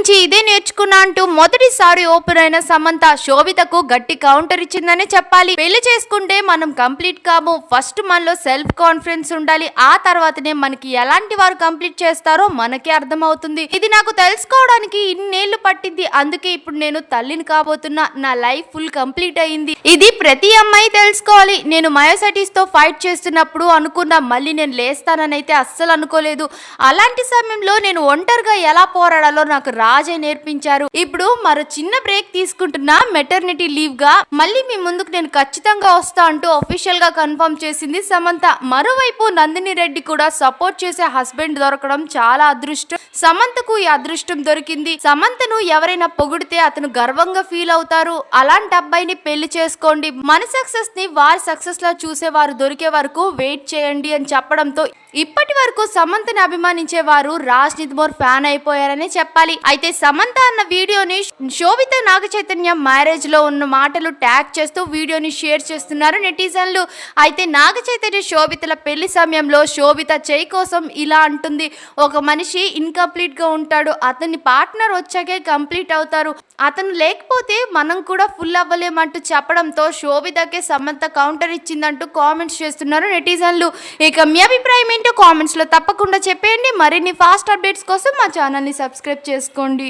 నుంచి ఇదే నేర్చుకున్నా అంటూ మొదటిసారి ఓపెన్ అయిన సమంత శోభితకు గట్టి కౌంటర్ ఇచ్చిందనే చెప్పాలి. పెళ్లి చేసుకుంటే మనం కంప్లీట్ కాము, ఫస్ట్ మనలో సెల్ఫ్ కాన్ఫిడెన్స్ ఉండాలి, ఆ తర్వాతనే మనకి ఎలాంటి వారు కంప్లీట్ చేస్తారో మనకే అర్థమవుతుంది. ఇది నాకు తెలుసుకోవడానికి ఇన్నేళ్లు పట్టింది, అందుకే ఇప్పుడు నేను తల్లిని కాబోతున్నా, నా లైఫ్ ఫుల్ కంప్లీట్ అయింది. ఇది ప్రతి అమ్మాయి తెలుసుకోవాలి. నేను మయోసైటిస్ తో ఫైట్ చేస్తున్నప్పుడు అనుకున్నా, మళ్ళీ నేను లేస్తానని అయితే అస్సలు అనుకోలేదు. అలాంటి సమయంలో నేను ఒంటరిగా ఎలా పోరాడాలో నాకు రాజే నేర్పించారు. ఇప్పుడు మరో చిన్న బ్రేక్ తీసుకుంటున్నా, మెటర్నిటీ లీవ్ గా మళ్ళీ మీ ముందుకు నేను ఖచ్చితంగా వస్తా అంటూ అఫీషియల్ గా కన్ఫర్మ్ చేసింది సమంత. మరోవైపు నందిని రెడ్డి కూడా సపోర్ట్ చేసే హస్బెండ్ దొరకడం చాలా అదృష్టం. సమంతకు ఈ అదృష్టం దొరికింది. సమంతను ఎవరైనా పొగిడితే అతను గర్వంగా ఫీల్ అవుతారు. అలాంటి అబ్బాయిని పెళ్లి చేసుకోండి, మన సక్సెస్ ని వారి సక్సెస్ లో చూసే వారు దొరికే వరకు వెయిట్ చేయండి అని చెప్పడంతో ఇప్పటి వరకు సమంతని అభిమానించే వారు రాజ్ నిద్మోర్ ఫ్యాన్ అయిపోయారనే చెప్పాలి. అయితే సమంత అన్న వీడియోని శోభిత నాగ చైతన్య మ్యారేజ్ లో ఉన్న మాటలు ట్యాగ్ చేస్తూ వీడియోని షేర్ చేస్తున్నారు నెటిజన్లు. అయితే నాగ చైతన్య శోభితల పెళ్లి సమయంలో శోభిత చేయి కోసం ఇలా అంటుంది, ఒక మనిషి ఇన్కంప్లీట్ గా ఉంటాడు, అతని పార్ట్నర్ వచ్చాకే కంప్లీట్ అవుతారు, అతను లేకపోతే మనం కూడా ఫుల్ అవ్వలేమంటూ చెప్పడంతో శోభితకే సమంత కౌంటర్ ఇచ్చిందంటూ కామెంట్స్ చేస్తున్నారు నెటిజన్లు. ఇక మీ అభిప్రాయం ఏంటో కామెంట్స్ లో తప్పకుండా చెప్పేయండి. మరిన్ని ఫాస్ట్ అప్డేట్స్ కోసం మా ఛానల్ ని సబ్స్క్రైబ్ చేసుకోండి.